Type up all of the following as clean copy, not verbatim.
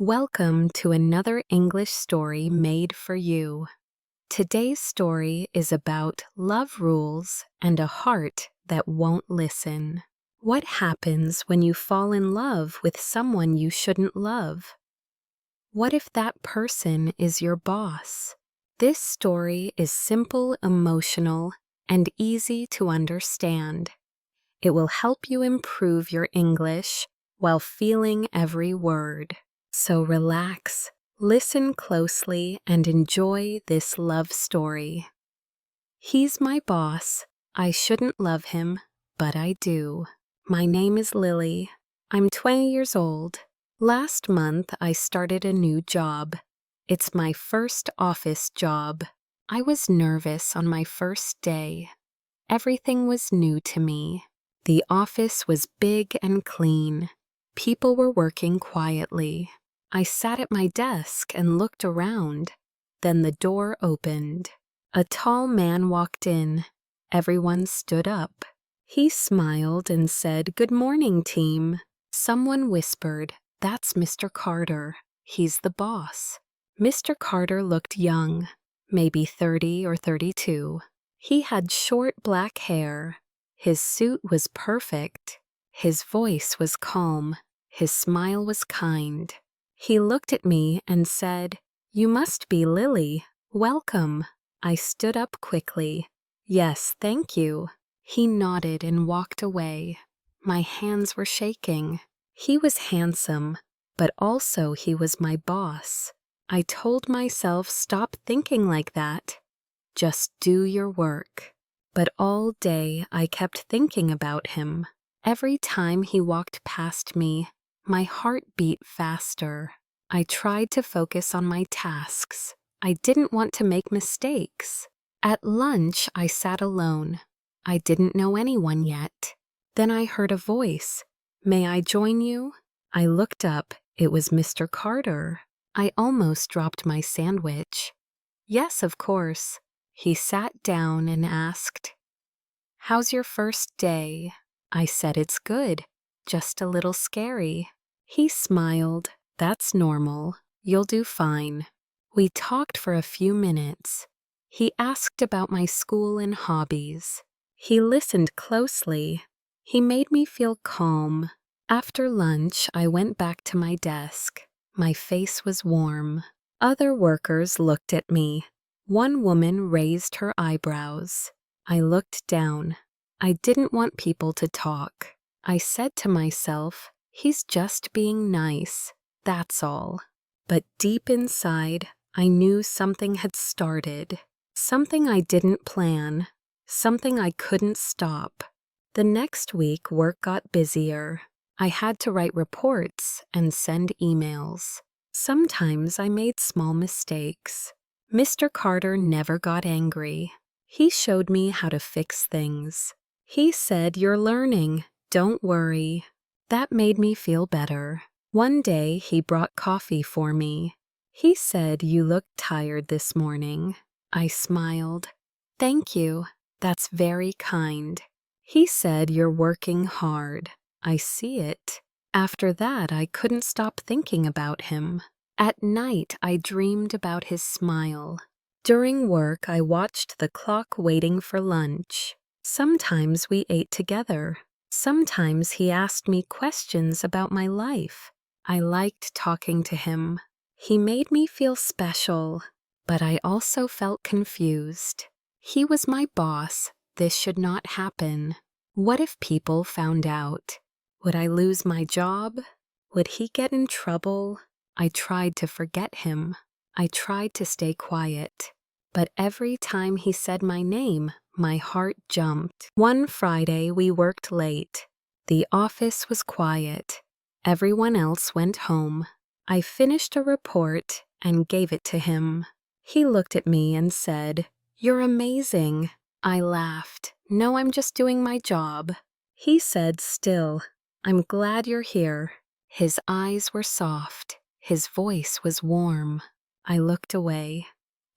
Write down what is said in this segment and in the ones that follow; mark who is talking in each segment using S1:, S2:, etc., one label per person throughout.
S1: Welcome to another English story made for you. Today's story is about love rules and a heart that won't listen. What happens when you fall in love with someone you shouldn't love? What if that person is your boss? This story is simple, emotional, and easy to understand. It will help you improve your English while feeling every word. So relax, listen closely, and enjoy this love story. He's my boss. I shouldn't love him, but I do. My name is Lily. I'm 20 years old. Last month, I started a new job. It's my first office job. I was nervous on my first day. Everything was new to me. The office was big and clean. People were working quietly. I sat at my desk and looked around. Then the door opened. A tall man walked in. Everyone stood up. He smiled and said, "Good morning, team." Someone whispered, "That's Mr. Carter. He's the boss." Mr. Carter looked young, maybe 30 or 32. He had short black hair. His suit was perfect. His voice was calm. His smile was kind. He looked at me and said, "You must be Lily. Welcome." I stood up quickly. "Yes, thank you." He nodded and walked away. My hands were shaking. He was handsome, but also he was my boss. I told myself, stop thinking like that. Just do your work. But all day I kept thinking about him. Every time he walked past me, my heart beat faster. I tried to focus on my tasks. I didn't want to make mistakes. At lunch, I sat alone. I didn't know anyone yet. Then I heard a voice. "May I join you?" I looked up. It was Mr. Carter. I almost dropped my sandwich. "Yes, of course." He sat down and asked, "How's your first day?" I said, "It's good, just a little scary." He smiled. "That's normal. You'll do fine." We talked for a few minutes. He asked about my school and hobbies. He listened closely. He made me feel calm. After lunch, I went back to my desk. My face was warm. Other workers looked at me. One woman raised her eyebrows. I looked down. I didn't want people to talk. I said to myself, he's just being nice, that's all. But deep inside, I knew something had started. Something I didn't plan. Something I couldn't stop. The next week, work got busier. I had to write reports and send emails. Sometimes I made small mistakes. Mr. Carter never got angry. He showed me how to fix things. He said, "You're learning. Don't worry." That made me feel better. One day, he brought coffee for me. He said, "You look tired this morning." I smiled. "Thank you. That's very kind." He said, "You're working hard." I see it. After that, I couldn't stop thinking about him. At night, I dreamed about his smile. During work, I watched the clock waiting for lunch. Sometimes we ate together. Sometimes he asked me questions about my life. I liked talking to him. He made me feel special, but I also felt confused. He was my boss. This should not happen. What if people found out? Would I lose my job? Would he get in trouble? I tried to forget him. I tried to stay quiet. But every time he said my name, my heart jumped. One Friday, we worked late. The office was quiet. Everyone else went home. I finished a report and gave it to him. He looked at me and said, "You're amazing." I laughed. "No, I'm just doing my job." He said, "Still, I'm glad you're here." His eyes were soft. His voice was warm. I looked away.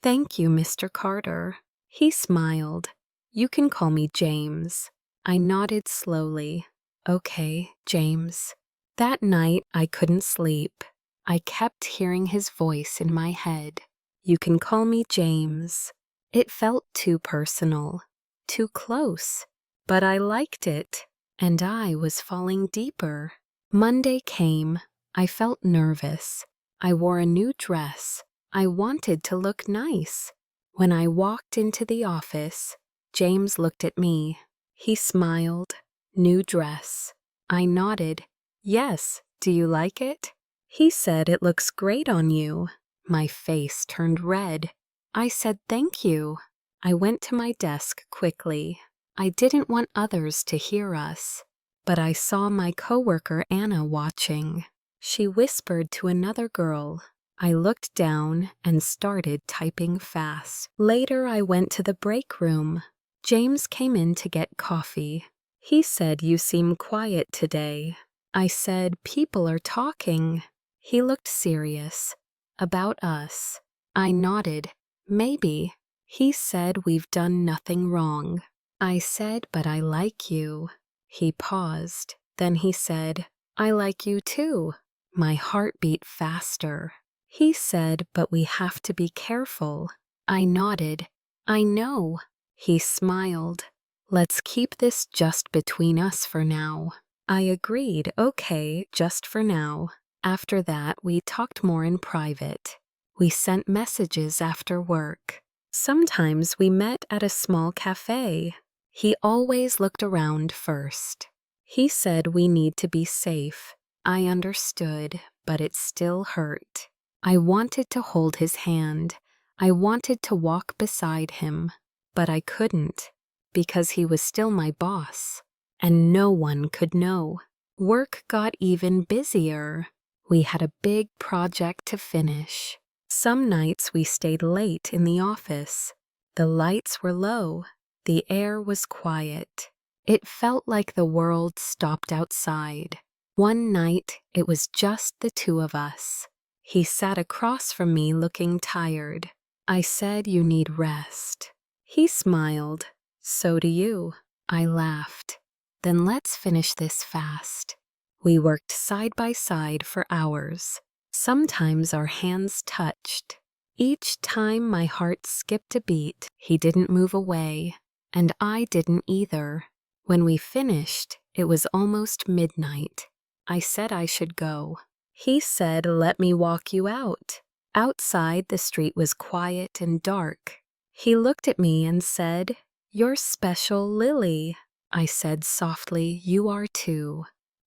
S1: "Thank you, Mr. Carter." He smiled. "You can call me James." I nodded slowly. "Okay, James." That night, I couldn't sleep. I kept hearing his voice in my head. You can call me James. It felt too personal, too close, but I liked it, and I was falling deeper. Monday came. I felt nervous. I wore a new dress. I wanted to look nice. When I walked into the office, James looked at me. He smiled. New dress. I nodded. Yes, do you like it? He said it looks great on you. My face turned red. I said thank you. I went to my desk quickly. I didn't want others to hear us, but I saw my coworker Anna watching. She whispered to another girl. I looked down and started typing fast. Later I went to the break room. James came in to get coffee. He said, "You seem quiet today." I said, "People are talking." He looked serious. About us. I nodded. Maybe. He said, "We've done nothing wrong." I said, "But I like you." He paused. Then he said, "I like you too." My heart beat faster. He said, "But we have to be careful." I nodded. "I know." He smiled. "Let's keep this just between us for now." I agreed, okay, just for now. After that, we talked more in private. We sent messages after work. Sometimes we met at a small cafe. He always looked around first. He said we need to be safe. I understood, but it still hurt. I wanted to hold his hand. I wanted to walk beside him, but I couldn't, because he was still my boss, and no one could know. Work got even busier. We had a big project to finish. Some nights we stayed late in the office. The lights were low. The air was quiet. It felt like the world stopped outside. One night, it was just the two of us. He sat across from me looking tired. I said, "You need rest." He smiled. "So do you." I laughed. "Then let's finish this fast." We worked side by side for hours. Sometimes our hands touched. Each time my heart skipped a beat. He didn't move away, and I didn't either. When we finished, it was almost midnight. I said I should go. He said, "Let me walk you out." Outside, the street was quiet and dark. He looked at me and said, "You're special, Lily." I said softly, "You are too."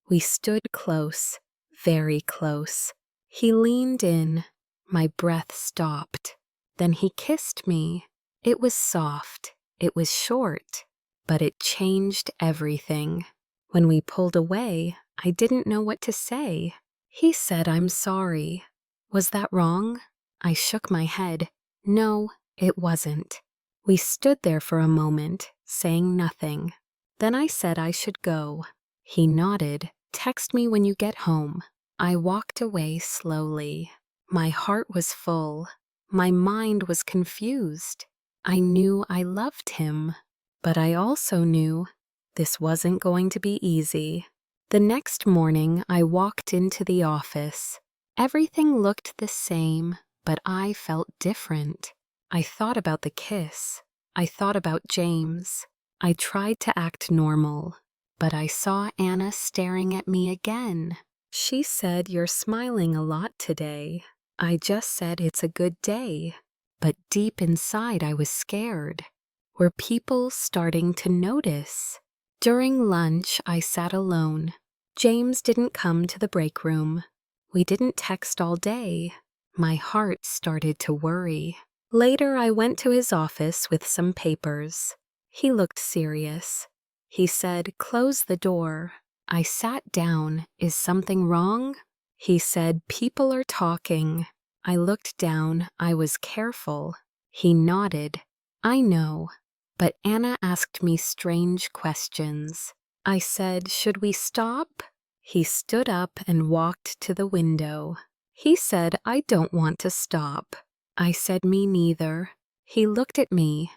S1: We stood close, very close. He leaned in. My breath stopped. Then he kissed me. It was soft. It was short, but it changed everything. When we pulled away, I didn't know what to say. He said, "I'm sorry." Was that wrong? I shook my head. No, it wasn't. We stood there for a moment, saying nothing. Then I said I should go. He nodded. "Text me when you get home." I walked away slowly. My heart was full. My mind was confused. I knew I loved him, but I also knew this wasn't going to be easy. The next morning, I walked into the office. Everything looked the same, but I felt different. I thought about the kiss. I thought about James. I tried to act normal, but I saw Anna staring at me again. She said, "You're smiling a lot today." I just said it's a good day, but deep inside I was scared. Were people starting to notice? During lunch, I sat alone. James didn't come to the break room. We didn't text all day. My heart started to worry. Later, I went to his office with some papers. He looked serious. He said, "Close the door." I sat down. "Is something wrong?" He said, "People are talking." I looked down. I was careful. He nodded. "I know." But Anna asked me strange questions. I said, "Should we stop?" He stood up and walked to the window. He said, "I don't want to stop." I said, "Me neither." He looked at me.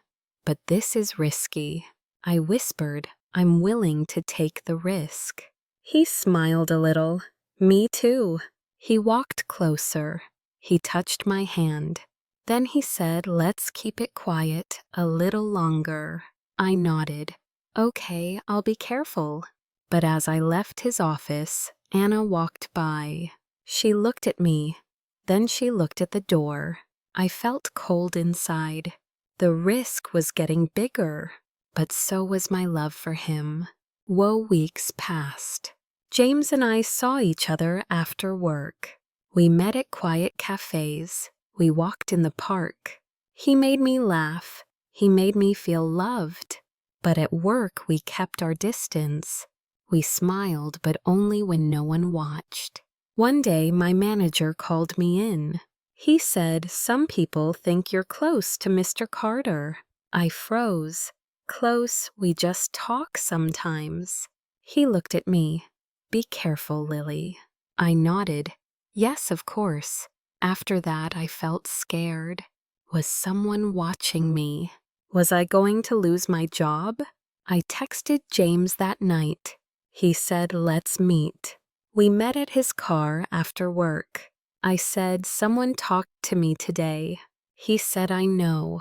S1: "But this is risky." I whispered, "I'm willing to take the risk." He smiled a little. "Me too." He walked closer. He touched my hand. Then he said, "Let's keep it quiet a little longer." I nodded. "Okay, I'll be careful." But as I left his office, Anna walked by. She looked at me. Then she looked at the door. I felt cold inside. The risk was getting bigger, but so was my love for him. Weeks passed. James and I saw each other after work. We met at quiet cafes. We walked in the park. He made me laugh. He made me feel loved. But at work, we kept our distance. We smiled, but only when no one watched. One day, my manager called me in. He said, "Some people think you're close to Mr. Carter." I froze. "Close, we just talk sometimes." He looked at me. "Be careful, Lily." I nodded. "Yes, of course." After that, I felt scared. Was someone watching me? Was I going to lose my job? I texted James that night. He said, "Let's meet." We met at his car after work. I said, "Someone talked to me today." He said, "I know.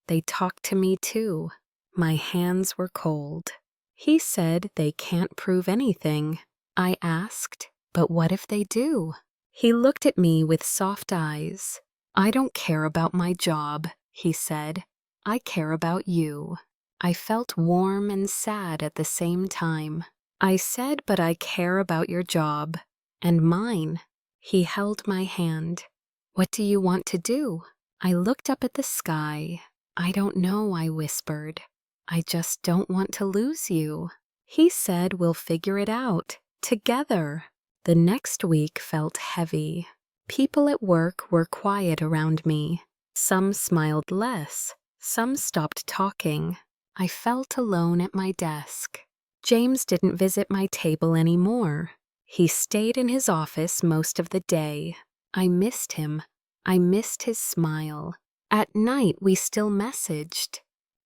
S1: They talked to me too." My hands were cold. He said, "They can't prove anything." I asked, "But what if they do?" He looked at me with soft eyes. "I don't care about my job," he said. "I care about you." I felt warm and sad at the same time. I said, "But I care about your job. And mine." He held my hand. "What do you want to do?" I looked up at the sky. "I don't know," I whispered. "I just don't want to lose you." He said, "We'll figure it out. Together." The next week felt heavy. People at work were quiet around me. Some smiled less. Some stopped talking. I felt alone at my desk. James didn't visit my table anymore. He stayed in his office most of the day. I missed him. I missed his smile. At night, we still messaged.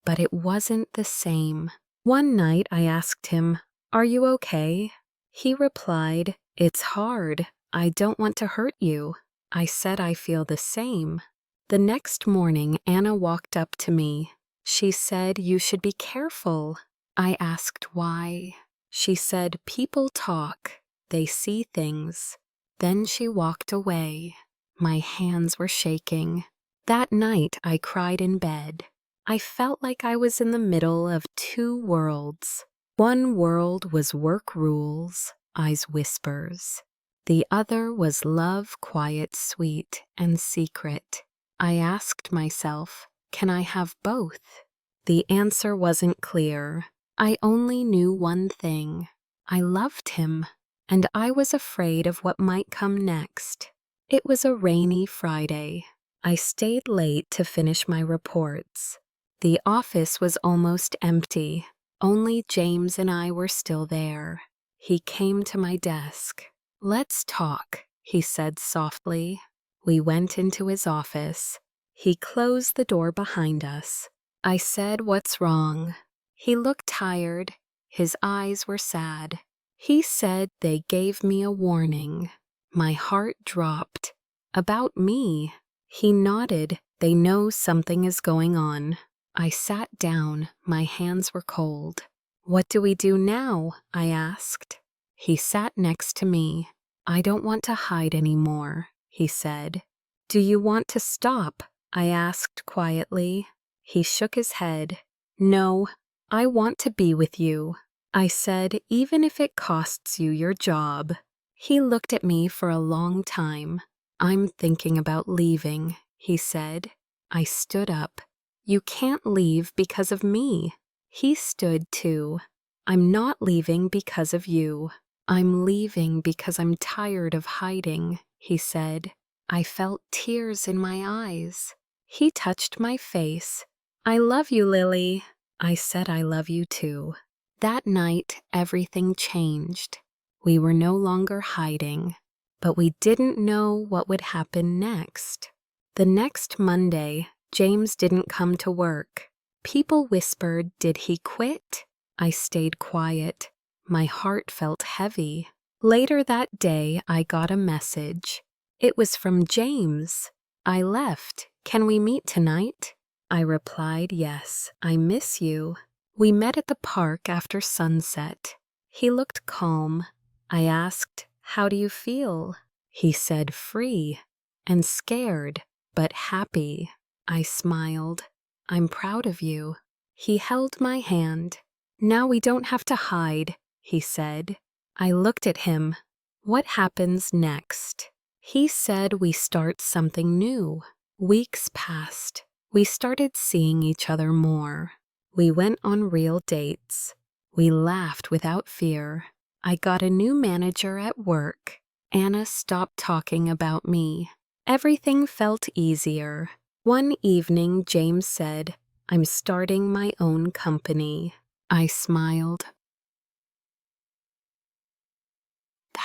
S1: But it wasn't the same. One night, I asked him, "Are you okay?" He replied, "It's hard. I don't want to hurt you." I said, "I feel the same." The next morning, Anna walked up to me. She said, "You should be careful." I asked why. She said, "People talk. They see things." Then she walked away. My hands were shaking. That night, I cried in bed. I felt like I was in the middle of two worlds. One world was work rules, eyes whispers. The other was love, quiet, sweet, and secret. I asked myself, can I have both? The answer wasn't clear. I only knew one thing. I loved him, and I was afraid of what might come next. It was a rainy Friday. I stayed late to finish my reports. The office was almost empty. Only James and I were still there. He came to my desk. "Let's talk," he said softly. We went into his office. He closed the door behind us. I said, "What's wrong?" He looked tired. His eyes were sad. He said, "They gave me a warning." My heart dropped. About me. He nodded. "They know something is going on." I sat down. My hands were cold. "What do we do now?" I asked. He sat next to me. "I don't want to hide anymore," he said. "Do you want to stop?" I asked quietly. He shook his head. "No, I want to be with you." I said, "Even if it costs you your job." He looked at me for a long time. "I'm thinking about leaving," he said. I stood up. "You can't leave because of me." He stood too. "I'm not leaving because of you. I'm leaving because I'm tired of hiding," he said. I felt tears in my eyes. He touched my face. "I love you, Lily." I said, "I love you too." That night, everything changed. We were no longer hiding, but we didn't know what would happen next. The next Monday, James didn't come to work. People whispered, "Did he quit?" I stayed quiet. My heart felt heavy. Later that day, I got a message. It was from James. I left. Can we meet tonight? I replied, yes, I miss you. We met at the park after sunset. He looked calm. I asked, how do you feel? He said, free and scared, but happy. I smiled. I'm proud of you. He held my hand. Now we don't have to hide, he said. I looked at him. What happens next? He said we start something new. Weeks passed. We started seeing each other more. We went on real dates. We laughed without fear. I got a new manager at work. Anna stopped talking about me. Everything felt easier. One evening, James said, I'm starting my own company. I smiled.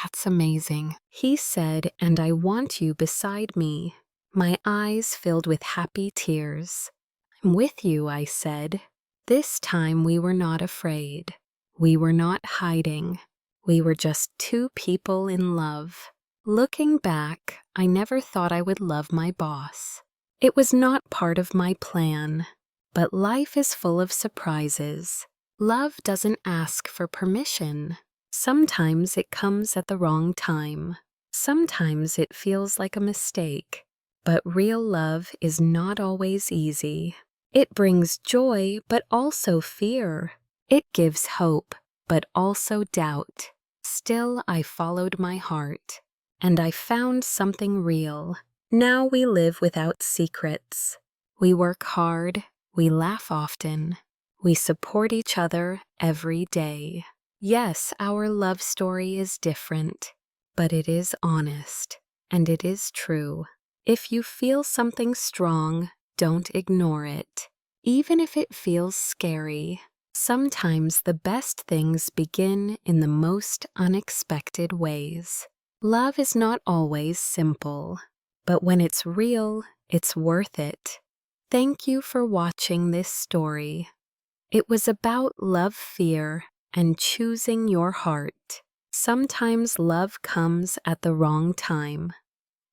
S1: That's amazing, he said, and I want you beside me. My eyes filled with happy tears. I'm with you, I said. This time we were not afraid. We were not hiding. We were just two people in love. Looking back, I never thought I would love my boss. It was not part of my plan. But life is full of surprises. Love doesn't ask for permission. Sometimes it comes at the wrong time. Sometimes it feels like a mistake. But real love is not always easy. It brings joy, but also fear. It gives hope, but also doubt. Still, I followed my heart, and I found something real. Now we live without secrets. We work hard, we laugh often, we support each other every day. Yes, our love story is different, but it is honest, and it is true. If you feel something strong, don't ignore it. Even if it feels scary, sometimes the best things begin in the most unexpected ways. Love is not always simple, but when it's real, it's worth it. Thank you for watching this story. It was about love, fear, and choosing your heart. Sometimes love comes at the wrong time.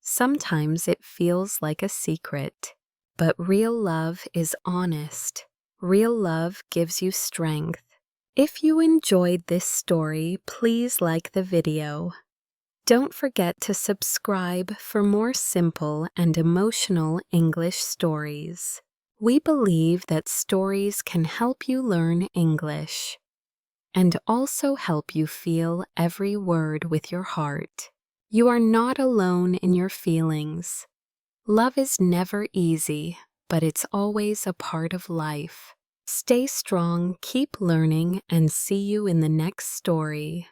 S1: Sometimes it feels like a secret. But real love is honest. Real love gives you strength. If you enjoyed this story, please like the video. Don't forget to subscribe for more simple and emotional English stories. We believe that stories can help you learn English and also help you feel every word with your heart. You are not alone in your feelings. Love is never easy, but it's always a part of life. Stay strong, keep learning, and see you in the next story.